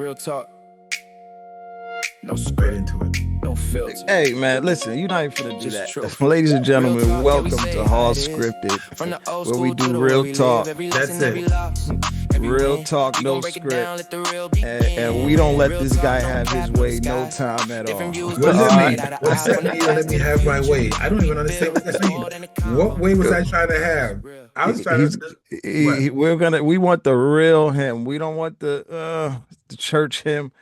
Real talk, no Right script, into it. no filter. Hey man, listen, you're not even finna do Just that. truth. Ladies and Real gentlemen, talk, yeah, we welcome say to it how Hall it is. Scripted, From the old where we school to do the way real we live, talk. every That's lesson, every it. loss, every Real win. talk, We no gon' break it down, script. let the real And we don't begin. let Real this talk, guy no have his cap, no way no disguise. time at Different all. views, What but does we that see All it mean? eye to What does eye. that From the mean? Let past me to the have my future. way. I don't even understand what Built that means. more than a What combo. way was I right. trying to have? Real. I was trying He's to what? we want the real him. We don't want the church him.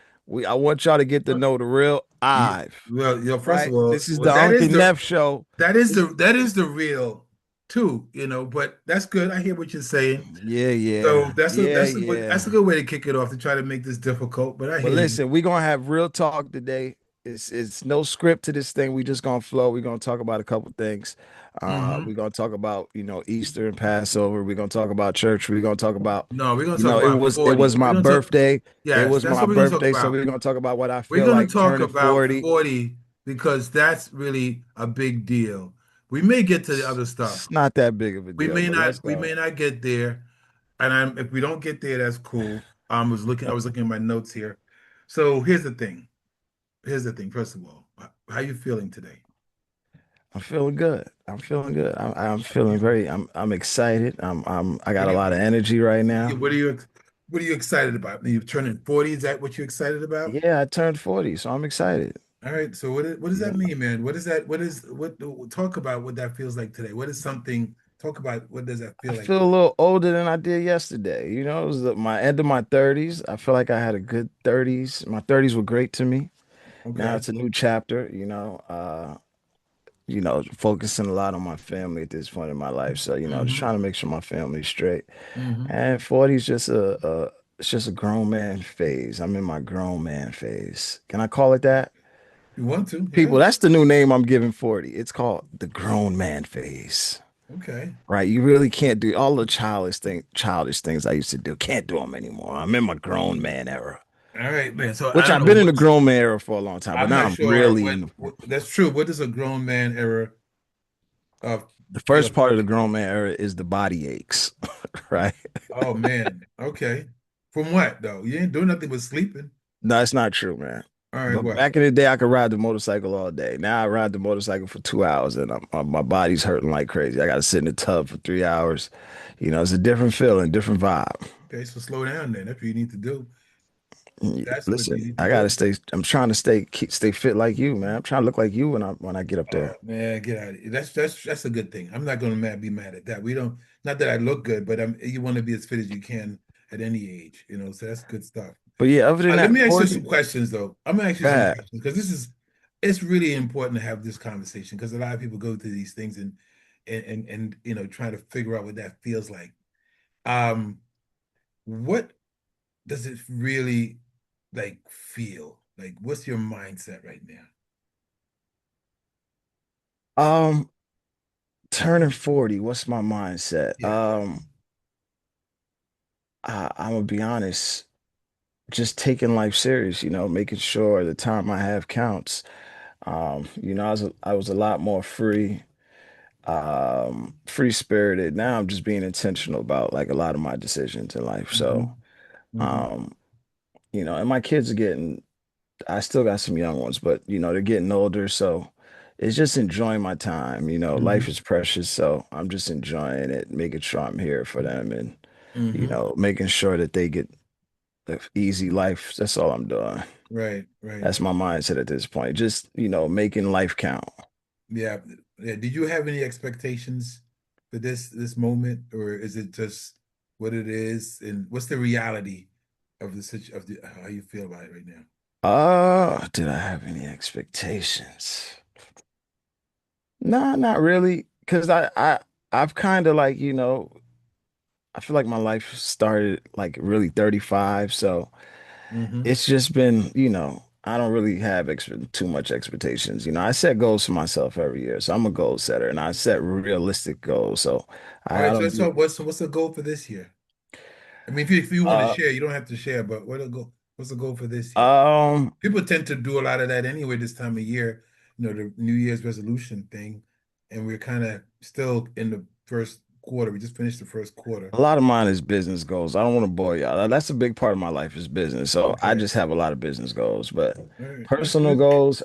I want y'all to get to know the real Ive. Well, first of Right? all, This is well, the Uncle Neff show. that is the real too, but that's good. I hear what you're saying. Yeah, So yeah, that's yeah, that's a yeah. good way to kick it off to try to make this difficult. But I But hear you. listen, we're gonna have real talk today. It's no script to this thing. We just gonna flow. We're gonna talk about a couple things. Hmm. We're gonna talk about, Easter and Passover. We're gonna talk about church. We're gonna talk about, No, we're gonna talk it about was it 40. was We're my gonna talk. birthday. It Yes, was that's my what we're gonna talk birthday. So about. we're gonna talk about what I We're feel going to like talk turning about 40. 40 because that's really a big deal. We may get to the other It's stuff. not that big of a deal, but let's We may go. not get there. And if we don't get there, that's cool. I was looking at my notes here. So here's the thing. Here's the thing. First of all, how you feeling today? I'm feeling good. I'm feeling good. I'm feeling I'm excited. I got What a do lot of energy right you, now. what are you excited about? You're turning 40. Is that what you're excited about? Yeah, I turned 40, so I'm excited. All right. So what does that Yeah. mean, man? What is that? What talk about what that feels like today? What is something talk about what does that I feel like feel a today? little older than I did yesterday. It was my end of my 30s. I feel like I had a good 30s. My 30s were great to me. Now Okay. it's a new chapter, focusing a lot on my family at this point in my life. So, just Hmm. trying to make sure my family's straight. Hmm. And 40 is just it's just a grown man phase. I'm in my grown man phase. Can I call it that? You want to? Yeah. People, that's the new name I'm giving 40. It's called the grown man phase. Okay. Right? You really can't do all the childish things I used to do. Can't do them anymore. I'm in my grown man era, All right, man. So I which don't I've know been in the what's. grown man era for a long time, but I'm now not I'm sure really in that's true. What is a grown man era of the your? first part of the grown man era is the body aches, right? Oh man. Okay. From what though? You ain't doing nothing but sleeping. No, it's not true, man. All right. But What? back in the day, I could ride the motorcycle all day. Now I ride the motorcycle for 2 hours, and my body's hurting like crazy. I got to sit in the tub for 3 hours. It's a different feeling, different vibe. Okay. So slow down then. That's what you need to do. That's what you Listen, need to I gotta do. stay. I'm trying to stay fit like you, man. I'm trying to look like you when I get up Oh there. man, get out of here. That's a good thing. I'm not gonna be mad at that. We don't not that I look good, but you want to be as fit as you can at any age, so that's good stuff. But yeah, other than Let that, me ask you 40, some questions though. I'm gonna ask you some bad. questions because it's really important to have this conversation because a lot of people go through these things and trying to figure out what that feels like. Um, what does it really like feel? Like what's your mindset right now? Um, Turning 40, what's my mindset? Yeah. I'm gonna be honest, just taking life serious, making sure the time I have counts. I was a lot more free spirited. Now I'm just being intentional about like a lot of my decisions in life. So, Hmm. Hmm. um, and my kids are getting I still got some young ones, but they're getting older, so it's just enjoying my time. Life Hmm. is precious, so I'm just enjoying it, making sure I'm here for them and Hmm. making sure that they get the easy life. That's all I'm doing. Right, right. That's my mindset at this point. Just, making life count. Yeah. Yeah. Did you have any expectations for this moment, or is it just what it is? And what's the reality of of the how you feel about it right now? Did I have any expectations? No, not really. Cause I've kind of like, I feel like my life started like really 35. So Hmm. it's just been, I don't really have too much expectations. I set goals for myself every year. So I'm a goal setter and I set realistic goals. So All I right. So, don't do, what's the goal for this year? I mean, if you want to uh, share, you don't have to share, but what's the goal for this year? um, People tend to do a lot of that anyway this time of year, the New Year's resolution thing, and we're kind of still in the first quarter. We just finished the first quarter. A lot of mine is business goals. I don't want to bore y'all. That's a big part of my life is business. So I Okay. just have a lot of business goals, but All right. That's personal good. goals,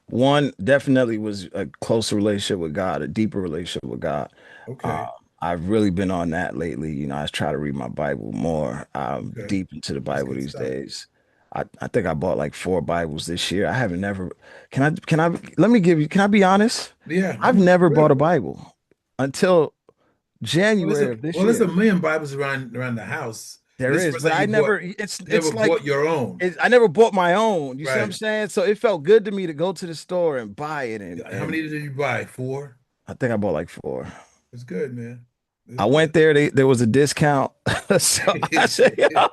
one definitely was a closer relationship with God, a deeper relationship with God. Um, Okay. I've really been on that lately. I try to read my Bible more. I'm Okay. deep into the That's Bible good these stuff. days. I think I bought like 4 Bibles this year. I haven't never, let me give you, can I be honest? Yeah, I've I'm never bought real. a Bible until January of this Well, there's a year. million Bibles around the house. But There this is the is, first but time I you bought. never, You never it's like, bought your own, I never bought my own. You see what I'm right? saying? So it felt good to me to go to the store and buy it. How And many did you buy? Four. I think I bought like 4. It's good, man. It's I good. went there, there was a discount. So I said, "Yeah."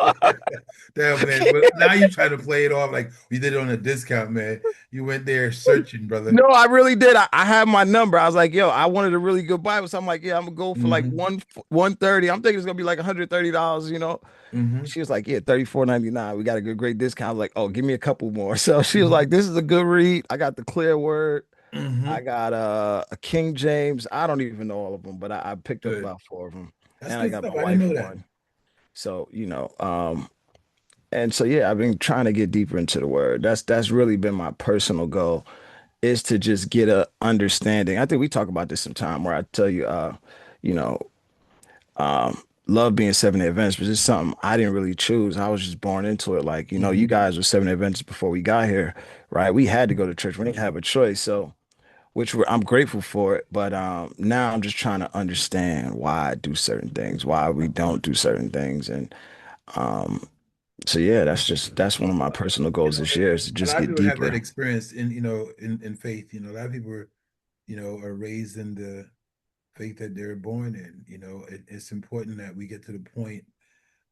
Damn, man. But now you try to play it off like we did it on a discount, man. You went there searching, brother. No, I really did. I had my number. I was like, yo, I wanted a really good Bible. So I'm like, yeah, I'm gonna go for like Hmm. 130. I'm thinking it's gonna be like $130. Hmm. She was like, yeah, 34.99. We got a good great discount. I was like, oh, give me a couple more. So she was like, Hmm. this is a good read. I got the clear word. I Hmm. got a King James. I don't even know all of them, but I picked up Good. about 4 of them. That's And I good got my stuff. I didn't wife know that. one. So, and so yeah, I've been trying to get deeper into the word. That's really been my personal goal is to just get a understanding. I think we talk about this sometime where I tell you you know, love being Seventh-day Adventist, but it's something I didn't really choose. I was just born into it. Like, you Hmm. guys were Seventh-day Adventists before we got here, right? We had to go to church. We didn't have a choice. So I'm grateful for it, but now I'm just trying to understand why I do certain things, why we don't do certain things, and so yeah, that's one of my personal goals this year is to A just lot of get people have that deeper. experience in faith. A lot of people are raised in the faith that they're born in. It's important that we get to the point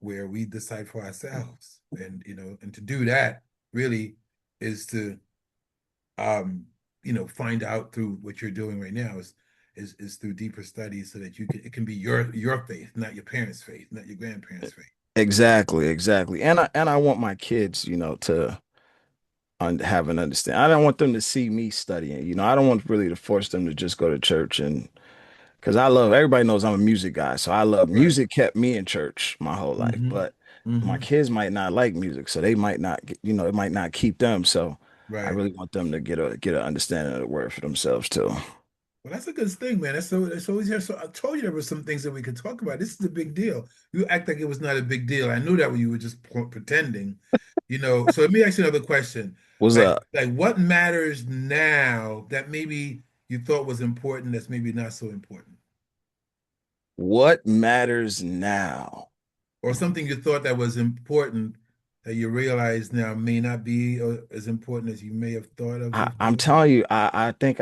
where we decide for ourselves, and to do that really is to find out through what you're doing right now is through deeper studies so that it can be your faith, not your parents' faith, not your grandparents' faith. Exactly, exactly. And I want my kids, to have an understand. I don't want them to see me studying. I don't want really to force them to just go to church and because everybody knows I'm a music guy, so I love Right. music kept me in church my whole life. Mm-hmm. But my Mm-hmm. kids might not like music, so they might not it might not keep them. So I Right. really want them to get an understanding of the word for themselves too. Well, that's a good thing, man. That's always here. So I told you there were some things that we could talk about. This is a big deal. You act like it was not a big deal. I knew that when you were just pretending. So let me ask you another question. What's Like, up? like what matters now that maybe you thought was important that's maybe not so important? What matters now? Or something you thought that was important that you realize now may not be as important as you may have thought of I, I'm before? telling you, I think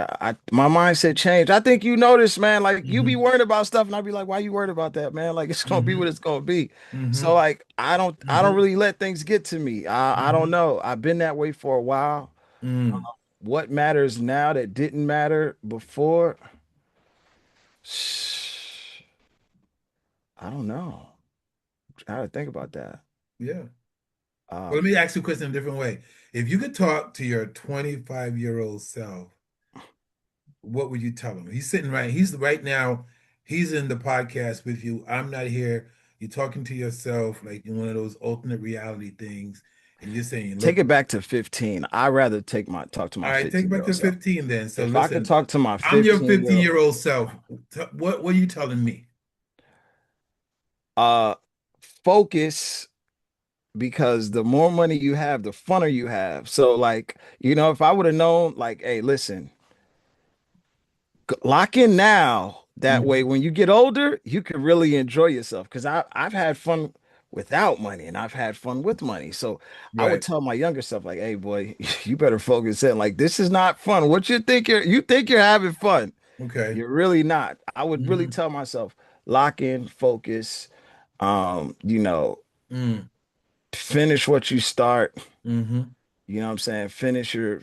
my mindset changed. I think you notice, man, like you be Mm-hmm. worried about stuff, and I'd be like, why you worried about that, man? Like it's gonna be what Mm-hmm. it's gonna be. So Mm-hmm. like I don't Mm-hmm. really let things get to me. I don't Mm-hmm. know. I've been that way for a while. Mm. What matters now that didn't matter before? I don't know. I gotta think about that. Yeah. Well, let Um, me ask you a question in a different way. If you could talk to your 25-year-old self, what would you tell him? He's right now, he's in the podcast with you. I'm not here. You're talking to yourself like in one of those alternate reality things, and you're saying, take look, it back to 15. I'd rather talk to all my right, take it 15 back year old to self. 15 then. So If I could listen, talk to my I'm your 15-year-old, 15-year-old self. What are you telling me? uh, focus because the more money you have, the funner you have. So like, if I would have known, like, hey, listen, lock in now. That way, Mhm. when you get older, you can really enjoy yourself. Because I've had fun without money and I've had fun with money. So I would Right. tell my younger self, like, hey boy, you better focus in. Like, this is not fun. What you think you're having fun. Okay. You're really not. I would really Hmm. tell myself, lock in, focus, um, you know, Mm. finish what you start. Hmm. You know what I'm saying? Finish your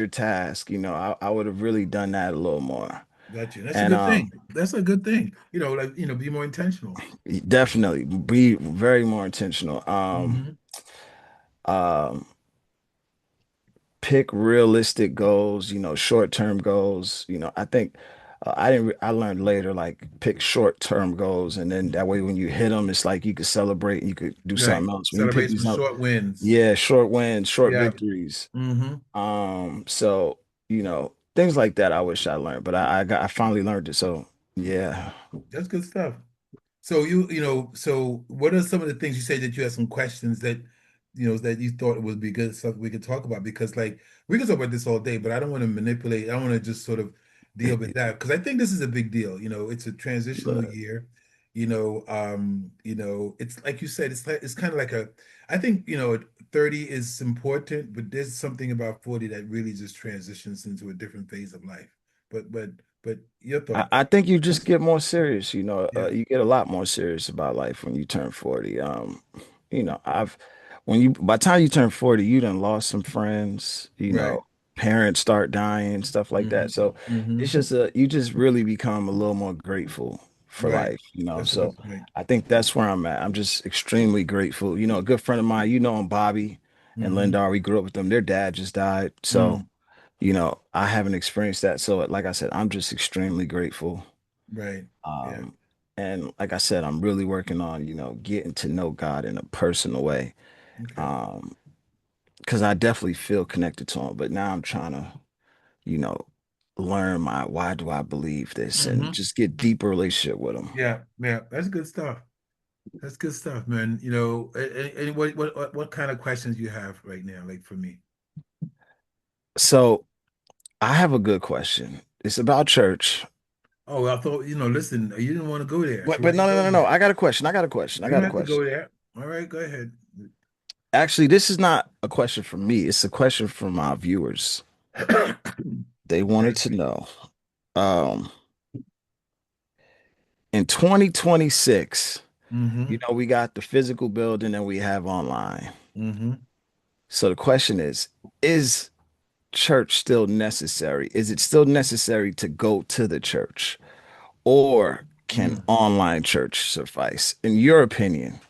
task. I would have really done that a little more. Got you. That's a And good thing. That's a good thing. Be more intentional. definitely be very more intentional. Hmm. Um, pick realistic goals, short-term goals. I think I learned later, like pick short-term goals, and then that way when you hit them, it's like you could celebrate and you could do Right. something else. When you pick Celebrate some these up, short wins. yeah, short wins, short Yeah. victories. Mm-hmm. So things like that I wish I learned, but I finally learned it. So yeah. That's good stuff. So so what are some of the things you say that you had some questions that that you thought would be good stuff we could talk about? Because like we could talk about this all day, but I don't want to manipulate. I want to just sort of deal with that because I think this is a big deal. It's a transitional Look, year. It's like you said, it's kind of like I think, 30 is important, but there's something about 40 that really just transitions into a different phase of life. But your thought. I think you just get more serious, Yeah. you get a lot more serious about life when you turn 40. I've when you by the time you turn 40, you done lost some friends, Right. parents start dying, stuff like Hmm. that. So Hmm. it's just you just really become a little more grateful for Right. life. That's a So good point. I think that's where I'm at. I'm just extremely grateful. A good friend of mine, him, Bobby and Hmm. Lindar, we grew up with them. Their dad just died. So Mm. I haven't experienced that. So, like I said, I'm just extremely grateful. Right. Yeah. Um, and like I said, I'm really working on, getting to know God in a personal way. Okay. Um, because I definitely feel connected to him, but now I'm trying to, you know, learn my why do I believe this and Hmm. just get deeper relationship with him. Yeah. Yeah. That's good stuff. That's good stuff, man. And what kind of questions you have right now, like for me? So I have a good question. It's about church. Oh, I thought, listen, you didn't want to go there, But so why but you no, no, no, going no, no. there? I got a question. I got a question. I You don't got a have to go question. there. All right, go ahead. Actually, this is not a question for me. It's a question from my viewers. They wanted Right. to know, um, in 2026, Mm-hmm. we got the physical building and we have online. Mm-hmm. So the question is church still necessary? Is it still necessary to go to the church? Or can Mm. online church suffice? In your opinion?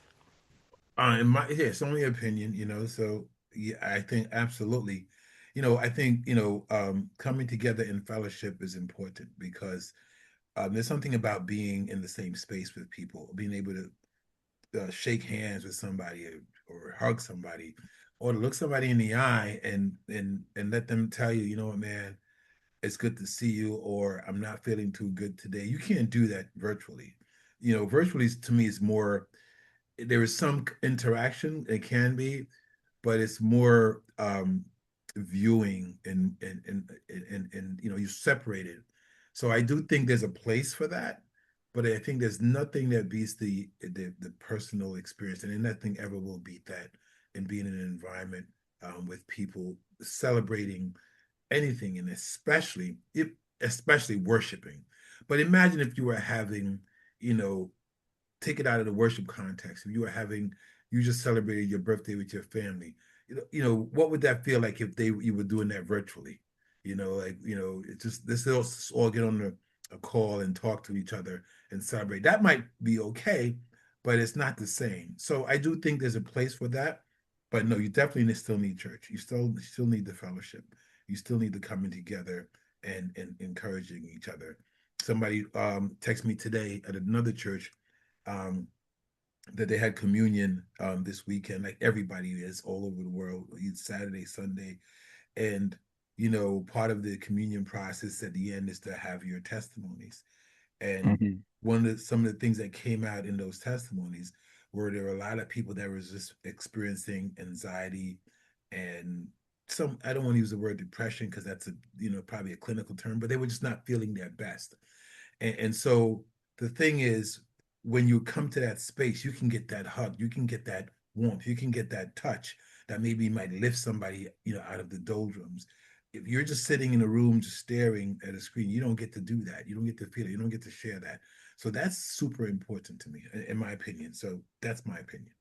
Yeah, it's only opinion, so yeah, I think absolutely. I think, coming together in fellowship is important because there's something about being in the same space with people, being able to shake hands with somebody or hug somebody or to look somebody in the eye and let them tell you, you know what, man, it's good to see you, or I'm not feeling too good today. You can't do that virtually. Virtually to me is more, there is some interaction, it can be, but it's more viewing and you separated. So I do think there's a place for that, but I think there's nothing that beats the personal experience, and nothing ever will beat that. And being in an environment with people celebrating anything, and especially worshiping. But imagine if you were having, you know, take it out of the worship context. If you just celebrated your birthday with your family, what would that feel like if you were doing that virtually? It's just this all get on a call and talk to each other and celebrate. That might be okay, but it's not the same. So I do think there's a place for that. But no, you definitely still need church. You still need the fellowship. You still need the coming together and encouraging each other. Somebody texted me today at another church um, that they had communion this weekend, like everybody is all over the world. It's Saturday, Sunday, and part of the communion process at the end is to have your testimonies. And Mhm. some of the things that came out in those testimonies were there were a lot of people that was just experiencing anxiety and some, I don't want to use the word depression because that's probably a clinical term, but they were just not feeling their best. And so the thing is, when you come to that space, you can get that hug, you can get that warmth, you can get that touch that maybe might lift somebody, out of the doldrums. If you're just sitting in a room just staring at a screen, you don't get to do that. You don't get to feel it. You don't get to share that. So that's super important to me, in my opinion. So that's my opinion.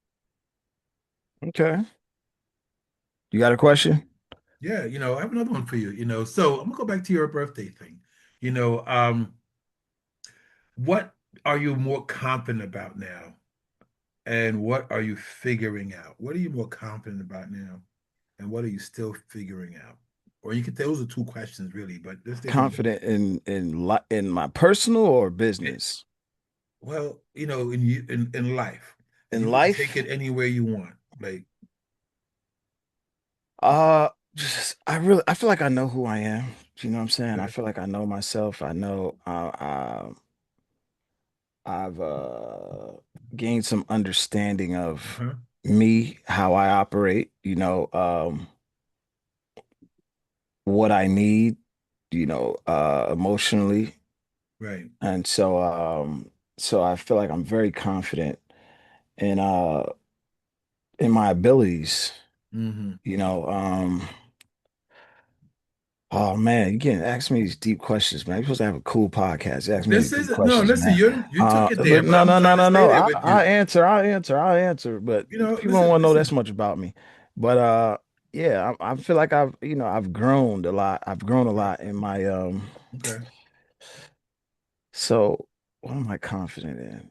Okay. You got a question? Yeah, I have another one for you. So I'm gonna go back to your birthday thing. You know, um, what are you more confident about now? And what are you figuring out? What are you more confident about now? And what are you still figuring out? Or you could, those are two questions really, but let's take them. Confident in my personal or It, business? well, in you in life, and In you can take life? it anywhere you want. Like, Just I feel like I know who I am. You know what I'm saying? I okay. feel like I know myself. I know I've gained some understanding of Uh-huh. me, how I operate, what I need, emotionally. Right. And so I feel like I'm very confident in in my abilities, Mm-hmm. you know. Oh man, you can't ask me these deep questions, man. You're supposed to have a cool podcast. You ask me these This deep isn't no. questions, Listen, man. you took it there, But but no, I'm no, no, trying to no, stay no. there with you. I'll answer. But people don't Listen, want to know that listen. much about me. But yeah, I feel like I've grown a lot. I've grown a Okay. lot in my Okay. So what am I confident in?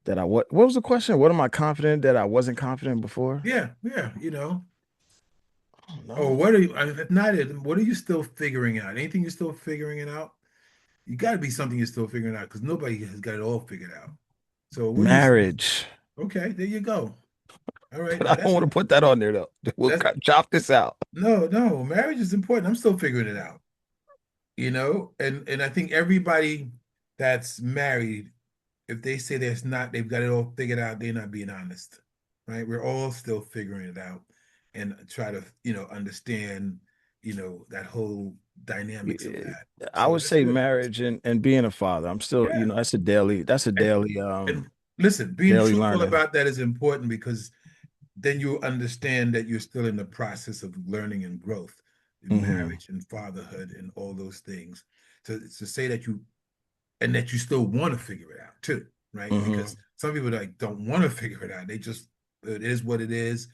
That what was the question? What am I confident that I wasn't confident before? Yeah. Yeah. I don't Or know. what are you? If not it, what are you still figuring out? Anything you're still figuring it out? You got to be something you're still figuring out because nobody has got it all figured out. So what do you? Marriage. Okay, there you go. All right, But now I don't that's want to put that on there though. We'll that's chop this out. no, no. Marriage is important. I'm still figuring it out. And I think everybody that's married, if they say there's not, they've got it all figured out, they're not being honest, right? We're all still figuring it out and try to, understand, that whole dynamics of Eh, that. I So would that's say good. marriage and being a father. I'm still, Yeah. that's a And daily and listen, being daily truthful learning. about that is important because then you understand that you're still in the process of learning and growth in Hmm. marriage and fatherhood and all those things. To say that you and that you still want to figure it out too, right? Hmm. Because some people like don't want to figure it out. They just it is what it is.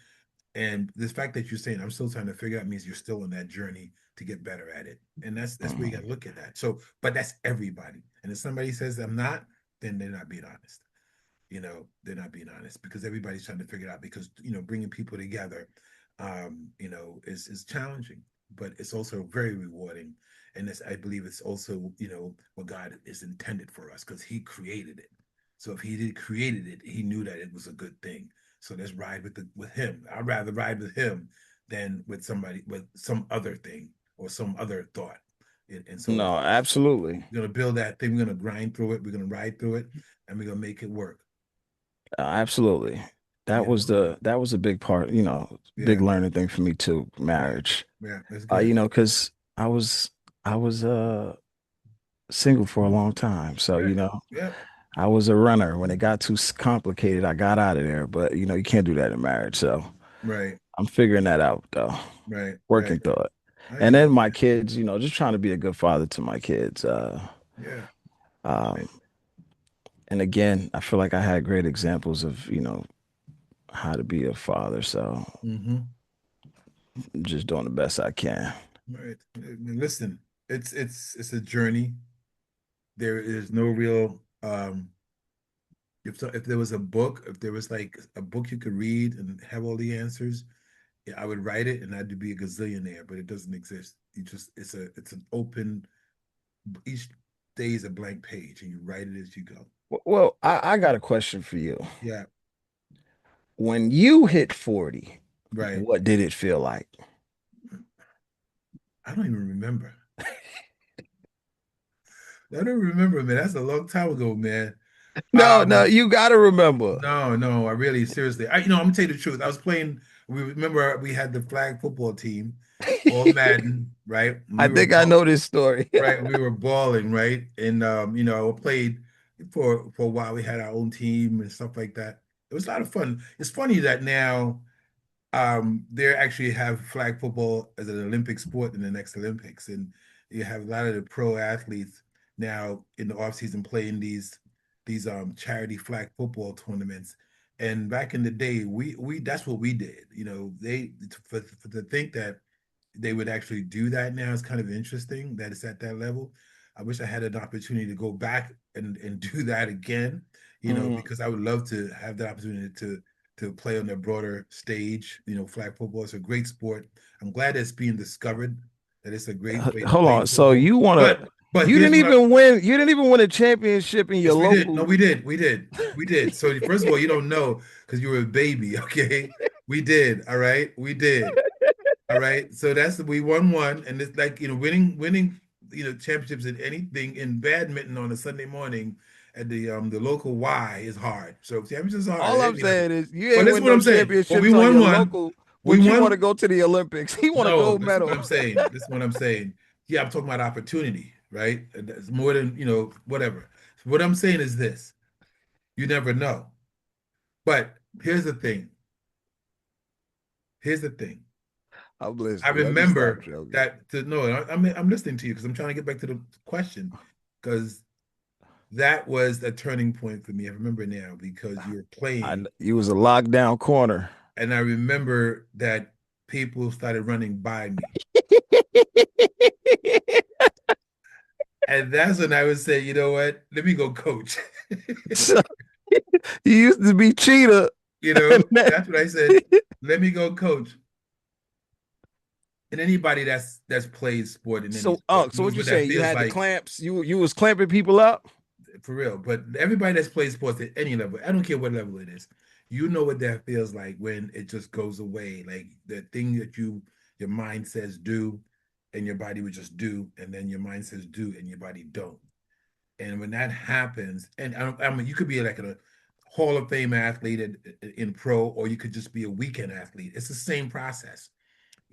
And the fact that you're saying I'm still trying to figure out means you're still on that journey to get better at it. And that's where you got to Hmm. look at that. So, but that's everybody. And if somebody says I'm not, then they're not being honest. They're not being honest because everybody's trying to figure it out because bringing people together is challenging, but it's also very rewarding. And I believe it's also what God is intended for us because He created it. So if He did created it, He knew that it was a good thing. So let's ride with Him. I'd rather ride with Him than with somebody with some other thing or some other thought. And so No, absolutely. we're gonna build that thing. We're gonna grind through it. We're gonna ride through it, and we're gonna make it work. Absolutely. You know, That was a big part, big yeah, learning thing for me too, yeah, marriage. yeah. That's good. Because I was single for a long time. So, Right. Yeah. I was a runner. When it got too complicated, I got out of there. But you can't do that in marriage. So Right. I'm figuring that out though, Right. Right. working through it. I And hear then you, my man. kids, just trying to be a good father to my kids. Yeah. Um, and again, I feel like I had great examples of, how to be a father. So Mm-hmm. I'm just doing the best I can. Right. Listen, it's a journey. There is no real if there was a book, if there was like a book you could read and have all the answers, yeah, I would write it and I'd be a gazillionaire, but it doesn't exist. You just it's an open each day is a blank page and you write it as you go. Well, I got a question for you. Yeah, When you hit 40, right. what did it feel like? I don't even remember. I don't remember, man. That's a long time ago, man. No, no, Um, you got to remember. no, no, I really seriously. I'm gonna tell you the truth. I was playing. We remember we had the flag football team, all Madden, right? And I we were think I know this story. right. We were balling, right? And I played for a while. We had our own team and stuff like that. It was a lot of fun. It's funny that now they actually have flag football as an Olympic sport in the next Olympics, and you have a lot of the pro athletes now in the off season playing these charity flag football tournaments. And back in the day, we that's what we did. They for to think that they would actually do that now is kind of interesting that it's at that level. I wish I had an opportunity to go back and do that again, Mhm. because I would love to have the opportunity to play on the broader stage. Flag football is a great sport. I'm glad it's being discovered that it's a great way to Hold play on. So football. you want to? But You here's didn't what I, even win. You didn't even win a championship in your yes, we did. No, local. we did. We did. We did. So first of all, you don't know because you were a baby, okay? We did. All right. We did. All right. So we won one. And it's like, winning, championships in anything in badminton on a Sunday morning at the local Y is hard. So championships are hard All at I'm any level. saying is you But ain't listen win what no I'm saying. Well, we championships on won your one. local. We What you want to won. go to the Olympics? He want a No, gold listen what medal. I'm saying. Listen what I'm saying. Yeah, I'm talking about opportunity, right? And that's more than, whatever. What I'm saying is this. You never know. But here's the thing. Here's the thing. I'm I listening. Let me stop remember joking. I'm listening to you because I'm trying to get back to the question because that was a turning point for me. I remember now because you were playing, You was a lockdown corner. and I remember that people started running by me. And that's when I would say, you know what? Let me go coach. So, you used to be cheetah. That's what I said. Let me go coach. And anybody that's played sport in any sport So what knows you what that saying? You feels had the like clamps. You was clamping people up. for real. But everybody that's played sports at any level, I don't care what level it is, you know what that feels like when it just goes away. Like the thing that your mind says do, and your body would just do, and then your mind says do, and your body don't. And when that happens, and I mean, you could be like a Hall of Fame athlete in pro, or you could just be a weekend athlete. It's the same process,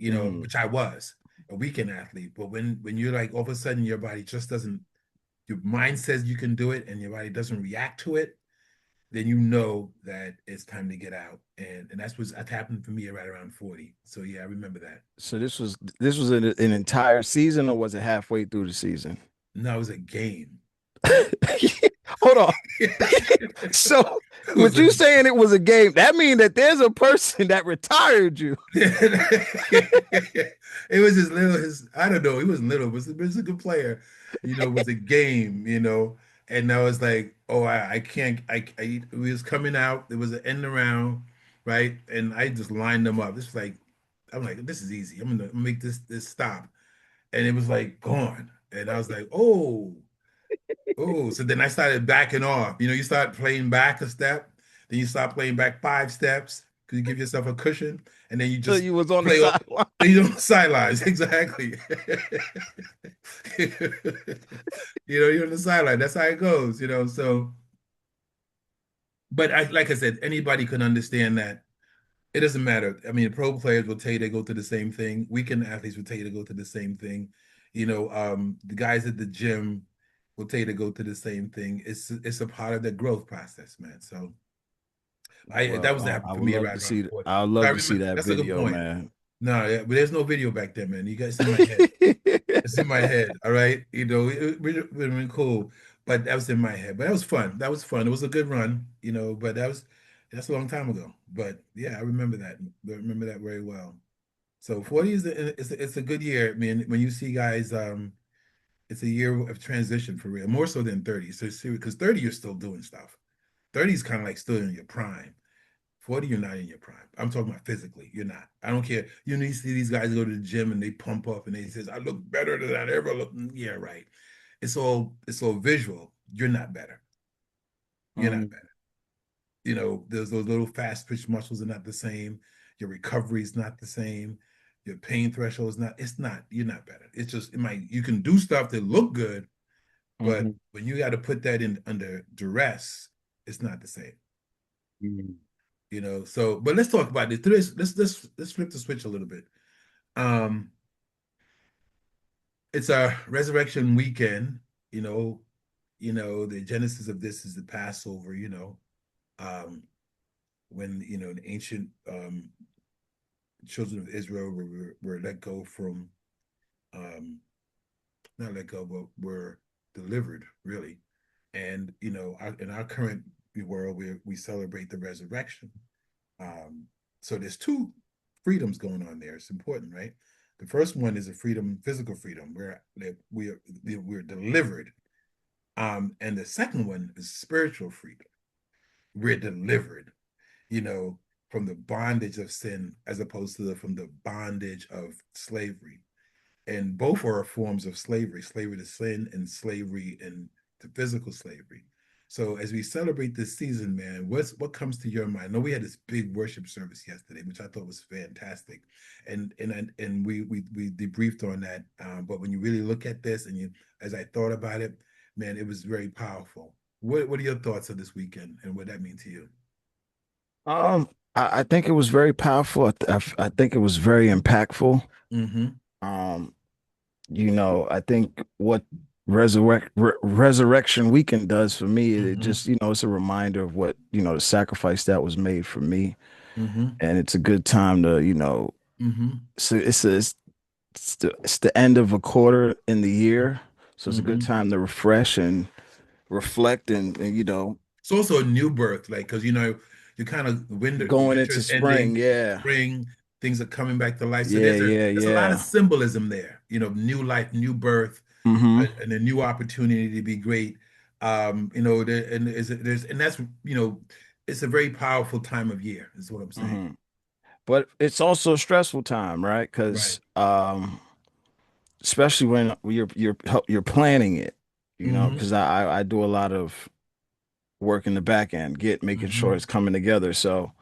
Mm. which I was a weekend athlete. But when you're like all of a sudden your body just doesn't, your mind says you can do it, and your body doesn't react to it, then you know that it's time to get out. And that happened for me right around 40. So yeah, I remember that. So this was an entire season, or was it halfway through the season? No, it was a game. Hold on. So It was with a you saying it was a game, that means that there's a person that retired you. it was his I don't know, he was little, but he was a good player. It was a game, and I was like, oh, I can't, it was coming out, there was an end around, right? And I just lined them up. I'm like, this is easy. I'm gonna make this stop. And it was like gone. And I was like, oh, so then I started backing off. You start playing back a step, then you start playing back 5 steps because you give yourself a cushion, and then you So just you was on the play up. sideline. You don't sidelines exactly. You're on the sideline. That's how it goes. So, but like I said, anybody can understand that. It doesn't matter. I mean, pro players will tell you they go through the same thing. Weekend athletes will tell you to go through the same thing. The guys at the gym will tell you to go through the same thing. It's a part of the growth process, man. So that was I happened for would me love to around see. 40. I would So I love to see remember that that's a good video, point. man. No, yeah, but there's no video back then, man. You guys in my head. It's in my head. All right. It would have been cool. But that was in my head. But that was fun. That was fun. It was a good run, but that's a long time ago. But yeah, I remember that. I remember that very well. So 40 it's a good year. I mean, when you see guys, it's a year of transition for real, more so than 30. So because 30 you're still doing stuff. 30 is kind of like still in your prime. 40, you're not in your prime. I'm talking about physically. You're not. I don't care. You see these guys go to the gym and they pump up and they says, I look better than I ever looked. Yeah, right. It's all visual. You're not better. You're not Um, better. There's those little fast twitch muscles are not the same. Your recovery is not the same. Your pain threshold is not, it's not, you're not better. It's just you can do stuff that look good, but mhm, when you got to put that in under duress, it's not the same. mhm. So but let's talk about this. Let's flip the switch a little bit. Um, it's a resurrection weekend, you know, the genesis of this is the Passover, um, when the ancient children of Israel were let go from um not let go, but were delivered, really. And in our current world, we celebrate the resurrection. Um, so there's two freedoms going on there. It's important, right? The first one is a freedom, physical freedom, where we're delivered. And the second one is spiritual freedom. We're delivered. You know, from the bondage of sin as opposed to from the bondage of slavery. And both are forms of slavery, slavery to sin and slavery and to physical slavery. So as we celebrate this season, man, what comes to your mind? I know we had this big worship service yesterday, which I thought was fantastic, and we debriefed on that. But when you really look at this, and you, as I thought about it, man, it was very powerful. What are your thoughts of this weekend and what that mean to you? I think it was very powerful. I think it was very impactful. Mm-hmm. Um, I think what Resurrection Weekend does for me, it Mm-hmm. just, it's a reminder of what, the sacrifice that was made for me. Mm-hmm. And it's a good time to, Mm-hmm. so it's the end of a quarter in the year. So it's a good Mm-hmm. time to refresh and reflect and It's also a new birth, like because you kind of going winter into is ending, spring. Yeah. spring, things are coming back to life. So Yeah, yeah, there's a lot of yeah. symbolism there. New life, new birth, Hmm. and a new opportunity to be great. And there's and that's it's a very powerful time of year, is what I'm saying. Hmm. But it's also a stressful time, right? Right. Because especially when you're planning it, Mm-hmm. because I do a lot of work in the back end, making sure Mm-hmm. it's coming together. So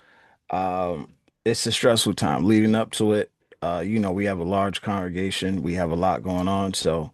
um, it's a stressful time leading up to it. We have a large congregation, we have a lot going on, so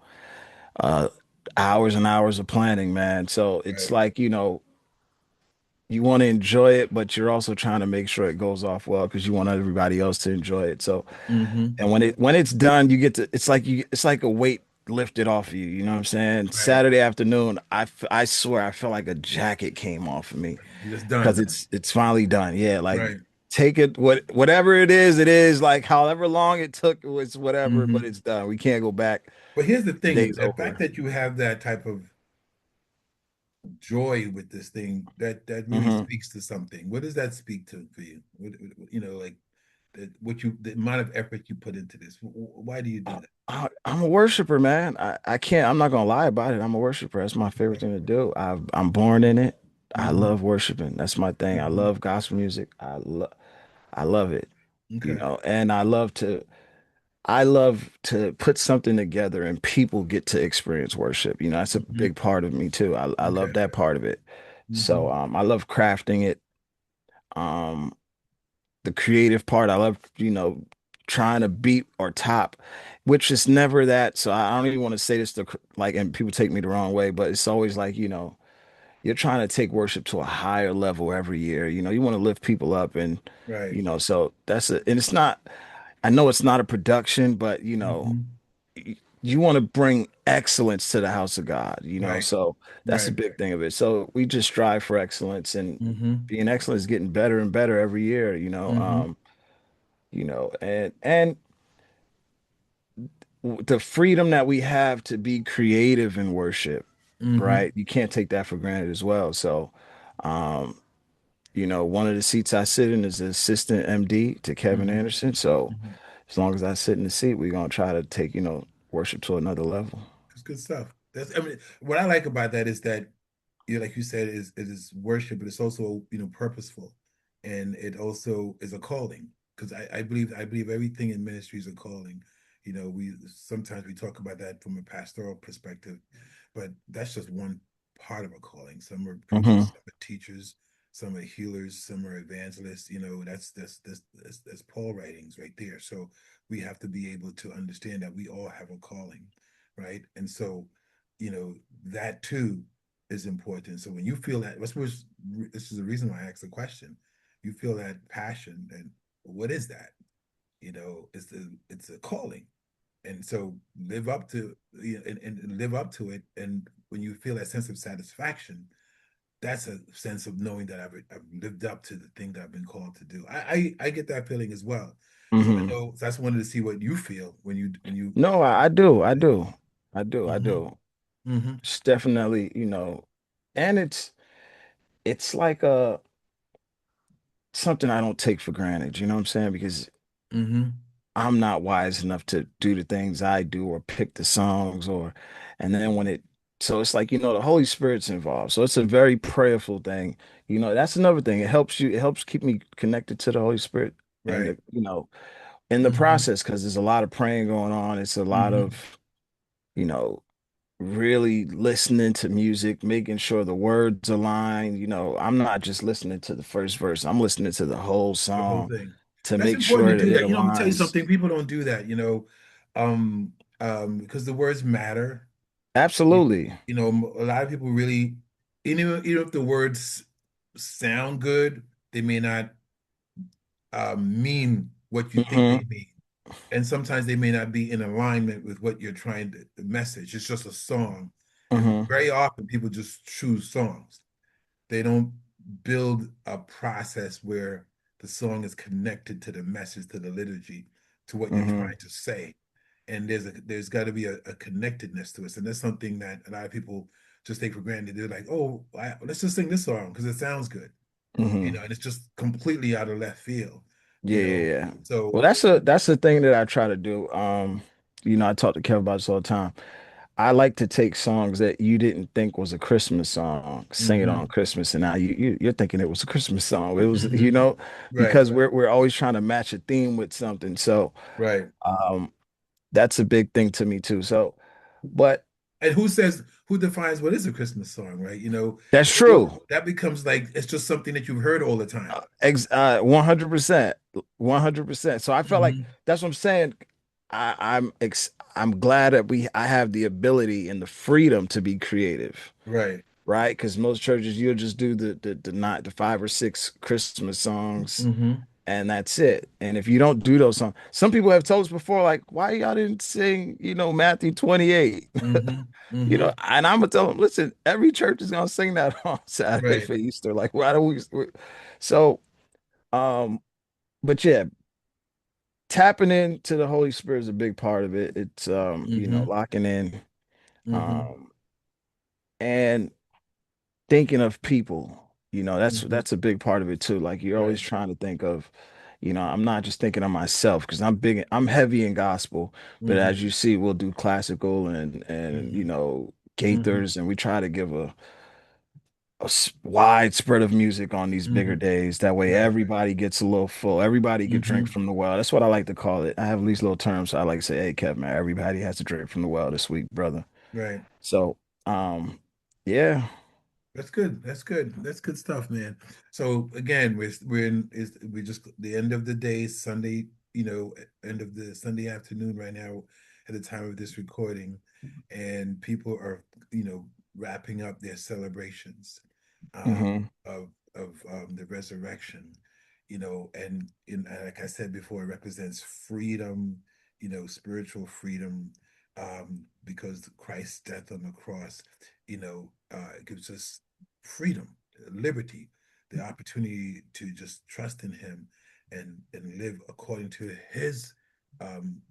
uh, hours and hours of planning, man. So it's Right. like, you want to enjoy it, but you're also trying to make sure it goes off well because you want everybody else to enjoy it. So, Mm-hmm. and when it's done, you get to it's like a weight lifted off of you. You know what I'm saying? Right. Saturday afternoon, I swear I felt like a jacket came off of me You're just because done. it's finally done. Yeah, like Right. take it whatever it is, it is like however long it took, it was whatever, but Mm-hmm. it's done. We can't go back. But here's the The thing: day's the fact over. that you have that type of joy with this thing, that really Hmm. speaks to something. What does that speak to for you? Like the amount of effort you put into this. Why do you do that? I'm a worshiper, man. I can't. I'm not gonna lie about it. I'm a worshiper. That's my favorite Okay. thing to do. I'm born in it. I Mm-hmm. love worshiping. That's my thing. I Mm-hmm. love gospel music. I love it. Okay. And I love to put something together and people get to experience worship. That's a Mm-hmm. big part of me too. I love Okay. that part of it. Mm-hmm. So I love crafting it. Um, the creative part. I love, trying to beat or top, which is never that. So I don't even want to say this to like, and people take me the wrong way, but it's always like, you're trying to take worship to a higher level every year. You want to lift people up and, Right. so and it's not, I know it's not a production, but Mm-hmm. you want to bring excellence to the house of God, Right. so that's a Right. big thing of it. So we just strive for excellence and Mm-hmm. being excellent is getting better and better every year, Mm-hmm. and the freedom that we have to be creative in worship, Mm-hmm. right? You can't take that for granted as well. So, um, one of the seats I sit in is the assistant MD to Kevin Mm-hmm. Anderson. So Mm-hmm. as long as I sit in the seat, we're gonna try to take, worship to another level. It's good stuff. I mean, what I like about that is that like you said, it is worship, but it's also purposeful, and it also is a calling. Because I believe everything in ministry is a calling. We sometimes we talk about that from a pastoral perspective, but that's just one part of a calling. Some are Hmm. preachers, some are teachers, some are healers, some are evangelists. That's Paul writings right there. So we have to be able to understand that we all have a calling, right? And so, you know, that too is important. So when you feel that, this is the reason why I asked the question. You feel that passion, and what is that? It's a calling, and so live up to and live up to it. And when you feel that sense of satisfaction, that's a sense of knowing that I've lived up to the thing that I've been called to do. I get that feeling as well. So I Hmm. know, so I just wanted to see what you feel when you. No, I do. I do. I Mm-hmm. do. Mm-hmm. It's definitely, and it's like something I don't take for granted, you know what I'm saying? Because Mm-hmm. I'm not wise enough to do the things I do or pick the songs and then when So it's like, the Holy Spirit's involved. So it's a very prayerful thing. That's another thing. It helps keep me connected to the Holy Spirit and Right. in the Mm-hmm. process, because there's a lot of praying going on. It's a lot Mm-hmm. of, you know, really listening to music, making sure the words align. I'm not just listening to the first verse. I'm listening to the whole The whole song thing. to That's make important sure to that do it that. I'm gonna tell you aligns. something. People don't do that, um, because the words matter. You, Absolutely. a lot of people really, even if the words sound good, they may not mean what you think they Hmm. mean. And sometimes they may not be in alignment with what you're trying to the message. It's just a song. And Hmm. very often people just choose songs. They don't build a process where the song is connected to the message, to the liturgy, to what you're Hmm. trying to say. And there's got to be a connectedness to it. And that's something that a lot of people just take for granted. They're like, oh, let's just sing this song because it sounds good, Hmm. and it's just completely out of left field, Yeah, yeah, yeah. Well, So, that's the thing that I try to do. I talk to Kevin about this all the time. I like to take songs that you didn't think was a Christmas song, sing it on hmm Christmas, and now you're thinking it was a Christmas song. It was, hmm right, because we're always trying to match a theme with something. So, right. um, that's a big thing to me too. So, but And who defines what is a Christmas song, right? that's true. That becomes like it's just something that you've heard all the time. 100%, 100%. So I felt like hmm that's what I'm saying. I'm glad that I have the ability and the freedom to be creative, Right. right? Because most churches you'll just do the 5 or 6 Christmas songs hmm and that's it. And if you don't do those songs, some people have told us before, like, why y'all didn't sing, Matthew 28? hmm hmm And I'm gonna tell them, listen, every church is gonna sing that on Saturday Right. for Easter. Like, why do so um, but yeah, tapping into the Holy Spirit is a big part of it. It's hmm locking in, hmm um, and thinking of people. That's hmm that's a big part of it too. Like you're always Right. trying to think of, I'm not just thinking of myself because I'm heavy in gospel, but hmm as you see, we'll do classical and hmm hmm Gaithers, and we try to give a wide spread of music on these bigger hmm days. That way, Right. everybody gets a little full. Everybody can drink hmm from the well. That's what I like to call it. I have these little terms. I like to say, "Hey, Kevin, man, everybody has to drink from the well this week, brother." Right. So, um, yeah. That's good. That's good. That's good stuff, man. So again, we're in is we just the end of the day, Sunday, end of the Sunday afternoon right now at the time of this recording, and people are, wrapping up their celebrations Hmm. of the resurrection, and like I said before, it represents freedom, spiritual freedom, because Christ's death on the cross, gives us freedom, liberty, the opportunity to just trust in Him and live according to His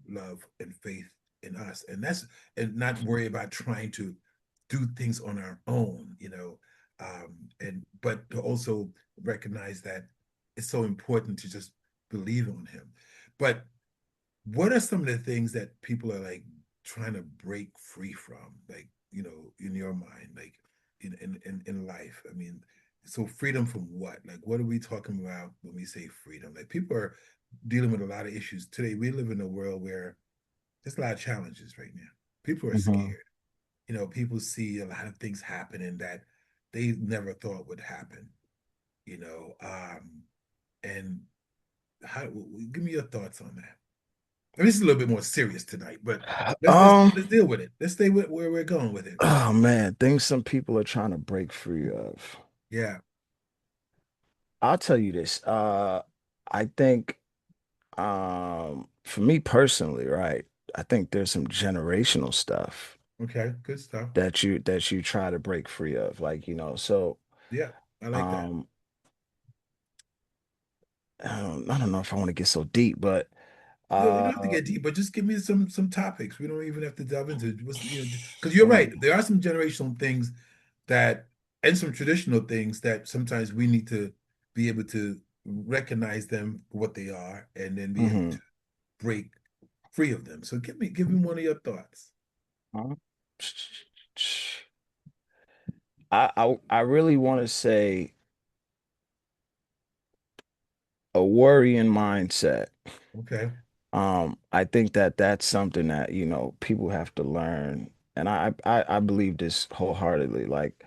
love and faith in us, and not worry about trying to do things on our own, and but to also recognize that it's so important to just believe on Him. But what are some of the things that people are like trying to break free from, like, in your mind, like in life? I mean, so freedom from what? Like, what are we talking about when we say freedom? Like, people are dealing with a lot of issues today. We live in a world where there's a lot of challenges right now. People are Hmm. scared. People see a lot of things happening that they never thought would happen. You know, and how? Give me your thoughts on that. I mean, this is a little bit more serious tonight, but let's let's Um, let's deal with it. Let's stay with where we're going with it. oh man, things some people are trying to break free of. Yeah. I'll tell you this. I think for me personally, right, I think there's some generational stuff Okay. Good stuff. that you try to break free of. Like, so Yeah. I like that. um I don't know if I want to get so deep, but We don't have to uh get deep, but just give me some topics. We don't even have to delve into it. Because you're right. mm, There are some generational things that, and some traditional things that sometimes we need to be able to recognize them for what they are, and then be able to mhm. break free of them. So give me one of your thoughts. Uh, I really want to say a worrying mindset. Okay. I think that that's something that, people have to learn. And I believe this wholeheartedly. Like,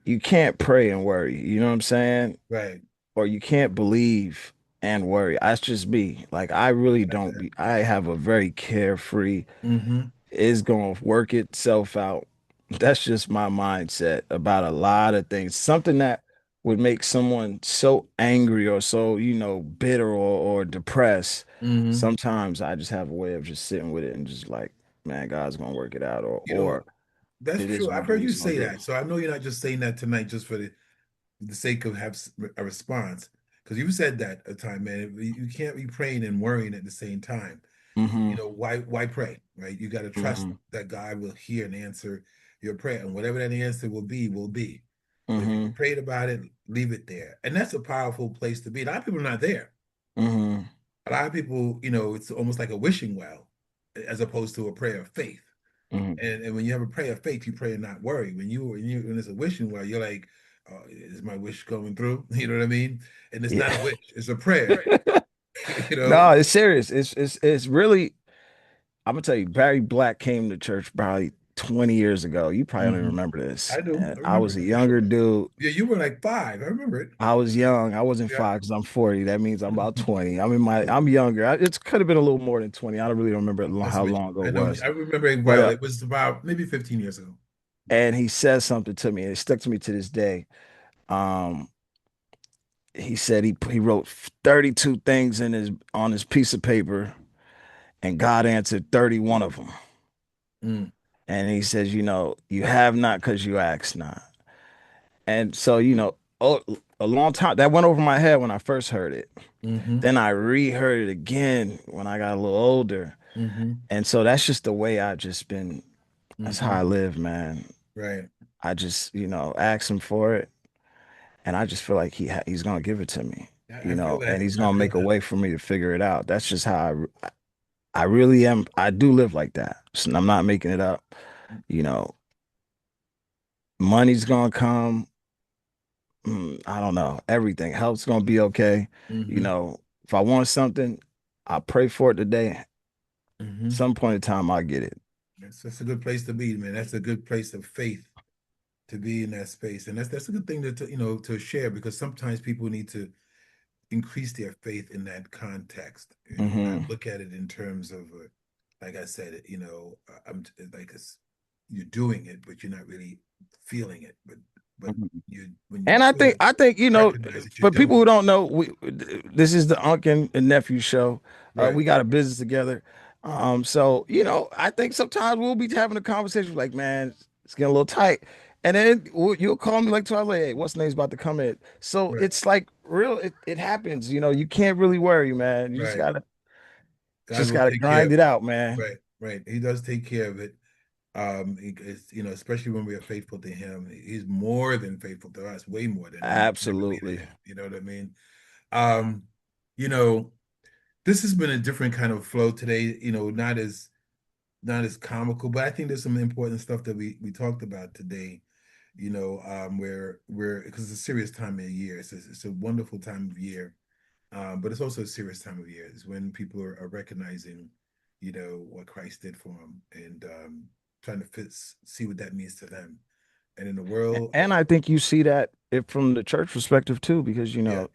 you can't pray and worry, you know what I'm saying? Right. Or you can't believe and worry. That's just me. Like, I really don't be, I have a very carefree, Mm-hmm. it's going to work itself out. That's just my mindset about a lot of things. Something that would make someone so angry or so, bitter or depressed. Mm-hmm. Sometimes I just have a way of just sitting with it and just like, man, God's gonna work it out, or You know, or that's it is true. I've what heard you He's gonna say do. that. So I know you're not just saying that tonight just for the sake of a response. Because you said that a time, man. You can't be praying and worrying at the same time. Hmm. Why pray, right? You got to trust Hmm. that God will hear and answer your prayer, and whatever that answer will be, will be. But if you Hmm. prayed about it, leave it there, and that's a powerful place to be. A lot of people are not there. Hmm. A lot of people, it's almost like a wishing well, as opposed to a prayer of faith. Hmm. And when you have a prayer of faith, you pray and not worry. When it's a wishing well, you're like, is my wish coming through? You know what I mean? And it's not a Yeah. wish; it's a prayer. You know? No, it's serious. It's really. I'm gonna tell you, Barry Black came to church probably 20 years ago. You probably don't even Mhm. remember this. I do. And I I remember was it a for sure. younger dude. Yeah, you were like 5. I remember it. I was young. I wasn't Yeah. 5 because I'm 40. That means I'm about 20. I'm younger. It could have been a little more than 20. I don't really remember Must how have been. long ago I it know. was. I remember it But well. It was about maybe 15 years ago. and he says something to me, and it stuck to me to this day. Um, he said he wrote 32 things in his on his piece of paper, and God answered 31 of them. Mm, And he says, you have not because you ask not. And so, a long time that went over my head when I first heard it. mm-hmm, Then I reheard it again when I got a little older. mm-hmm, And so that's just the way I've just been. That's how mm-hmm. I live, man. Right. I just, ask him for it, and I just feel like he's gonna give it to me, I feel and that. he's I gonna feel make a that. way for me to figure it out. That's just how I really am. I do live like that. So I'm not making it up. You know, money's gonna come. I don't know. Everything. Health's gonna be okay. Mm-hmm, If I want something, I pray for it today. mm-hmm. Some point in time, I'll get it. That's a good place to be, man. That's a good place of faith to be in that space, and that's a good thing to share because sometimes people need to increase their faith in that context. Not Hmm. look at it in terms of, like I said, I'm like you're doing it, but you're not really feeling it. But you when you And I feel think it, I think recognize that you're for people doing who it. don't know, this is the Uncle and Nephew show. Right, We got a business together. So I think sometimes we'll be having a conversation like, man, it's getting a little tight, and then you'll call me like 12 like, hey, what's name's about to come in. So right, it's like real. It happens. You can't really worry, man. You just right. gotta God just will gotta take care grind of it it. out, man. Right, right. He does take care of it. Especially when we are faithful to him, he's more than faithful to us, way more than we can ever be to Absolutely. him. You know what I mean? Um, you know, this has been a different kind of flow today, not as comical, but I think there's some important stuff that we talked about today, where we're because it's a serious time of year. It's a wonderful time of year. But it's also a serious time of year. It's when people are recognizing, what Christ did for them and trying to see what that means to them. And in the world And of, I think you see that it from the church perspective too, because yeah,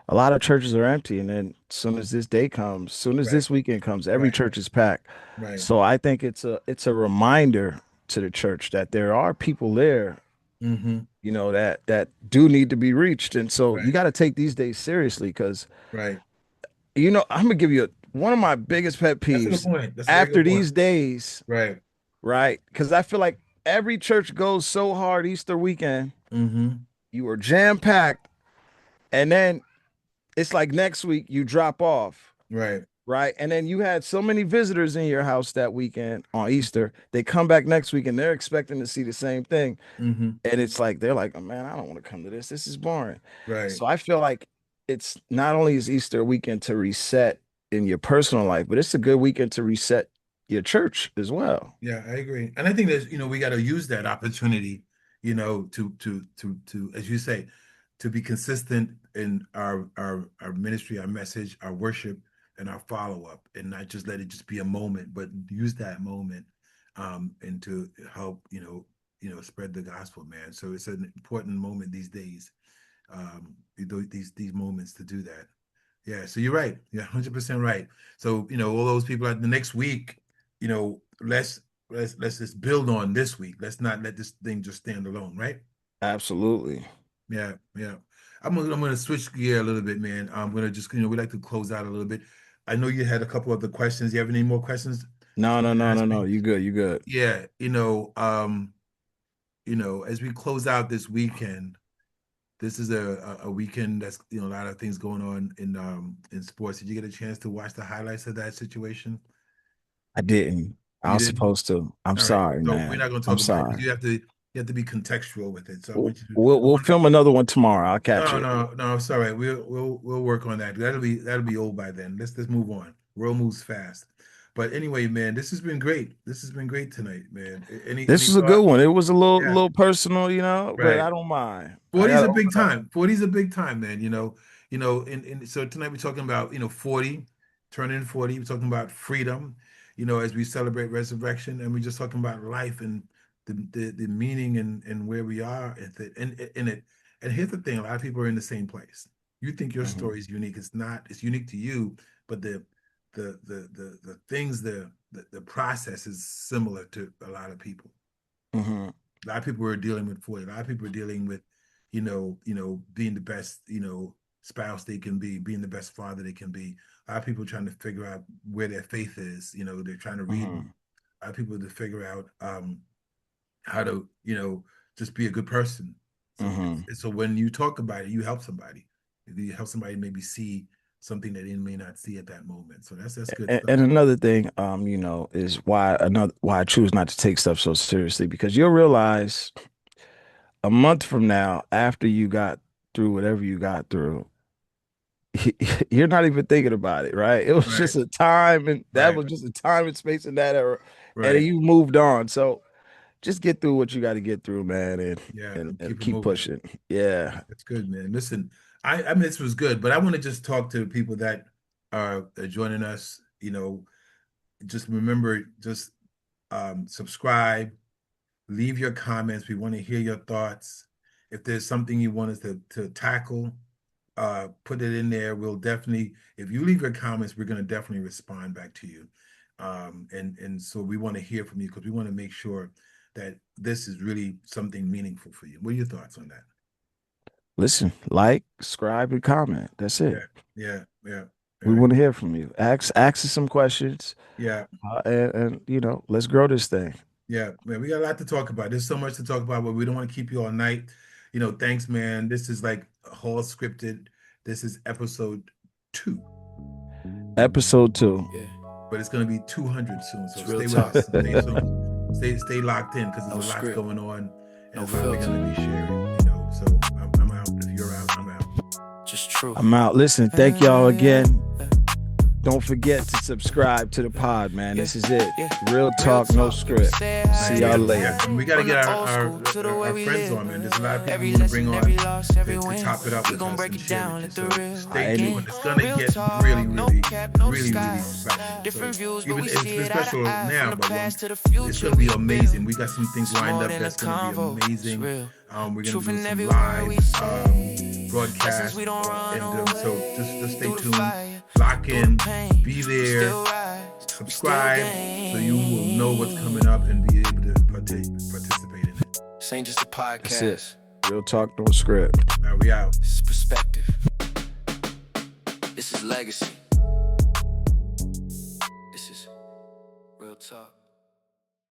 a lot of churches are empty, and then as soon as this day comes, as soon as right, this weekend comes, every right, church is packed. right. So I think it's a reminder to the church that there are people there, Mm-hmm. that do need to be reached. And so you Right, got to take these days seriously because right. I'm gonna give you one of my biggest pet That's a good peeves point. That's a very after good point. these days, Right. right? Because I feel like every church goes so hard Easter weekend, Mm-hmm. you are jam packed, and then it's like next week you drop off. Right. Right. And then you had so many visitors in your house that weekend on Easter. They come back next week and they're expecting to see the same thing. Mm-hmm. And it's like, they're like, oh, man, I don't want to come to this. This is boring. Right. So I feel like it's not only is Easter weekend to reset in your personal life, but it's a good weekend to reset your church as well. Yeah, I agree. And I think that, we got to use that opportunity, to as you say, to be consistent in our ministry, our message, our worship, and our follow up, and not just let it just be a moment, but use that moment and to help spread the gospel, man. So it's an important moment these days. These moments to do that. Yeah, so you're right. Yeah, 100% right. So, all those people at the next week, let's just build on this week. Let's not let this thing just stand alone, right? Absolutely. Yeah, yeah. I'm gonna switch gear a little bit, man. I'm gonna just, we like to close out a little bit. I know you had a couple other questions. You have any more questions No, you no, want to no, no, ask no. me? You good. You good. Yeah, as we close out this weekend, this is a weekend that's a lot of things going on in sports. Did you get a chance to watch the highlights of that situation? I didn't. I You was didn't? supposed to. I'm All right. sorry, So we're not man. going to I'm talk about it because sorry. you have to be contextual with it. So I want you to We'll film another one tomorrow. I'll catch no, it. no, no. It's all right. We'll work on that. That'll be old by then. Let's move on. World moves fast. But anyway, man, this has been great. This has been great tonight, man. Any This was a thought? good one. It was a little Yeah, little personal, but right. I don't mind. I 40 is gotta a big open up. time. 40 is a big time, man. And so tonight we're talking about, 40, turning 40. We're talking about freedom, as we celebrate resurrection, and we're just talking about life and the meaning and where we are at the, and in it. And here's the thing: a lot of people are in the same place. You think your Hmm. story is unique. It's not. It's unique to you, but the things the process is similar to a lot of people. Hmm. A lot of people are dealing with 40. A lot of people are dealing with, being the best, spouse they can be, being the best father they can be. A lot of people are trying to figure out where their faith is. They're trying to read. Hmm. A lot of people to figure out how to, just be a good person. So Hmm. so when you talk about it, you help somebody. You help somebody maybe see something that they may not see at that moment. So that's good And, stuff. and another thing, is why I choose not to take stuff so seriously, because you'll realize a month from now, after you got through whatever you got through, you're not even thinking about it, right? It was Right, just a time, and that right, was just a time and space in that era, and then right. you moved on. So just get through what you got to get through, man, and Yeah, and and and keep it keep moving. pushing. Yeah. That's good, man. Listen, I mean, this was good, but I want to just talk to people that are joining us. Just remember, just subscribe, leave your comments. We want to hear your thoughts. If there's something you want us to tackle, put it in there. We'll definitely, if you leave your comments, we're going to definitely respond back to you. And so we want to hear from you because we want to make sure that this is really something meaningful for you. What are your thoughts on that? Listen, like, subscribe, and comment. That's it. Yeah, yeah, yeah. All We right. want to hear from you. Ask us some questions, Yeah, and let's grow this thing. yeah, man. We got a lot to talk about. There's so much to talk about, but we don't want to keep you all night. Thanks, man. This is like whole scripted. This is episode 2, Episode 2. Yeah, but it's gonna be 200 soon. So it's real stay with talk. us. Stay tuned. Stay locked in because No there's a lot script, going on no and a lot we're filter. gonna be sharing. So I'm out. If you're out, I'm out. Just true. I'm out. Listen, thank y'all again. Don't forget to subscribe to the pod, man. This is it. Real talk, no script. See Right, y'all yeah, later. yeah. And we got to get our friends on, man. There's a lot of people we want to bring on to top it up with us and share with you. So stay tuned. It's gonna get really, really, really, really special. So even it's been special now, but it's gonna be amazing. We got some things lined up that's gonna be amazing. We're gonna do some live broadcasts, and so just stay tuned. Lock in, be there, subscribe, so you will know what's coming up and be able to participate in it. This ain't just a That's podcast. it. Real talk, no script. Now we out. This is perspective. This is legacy. This is real talk.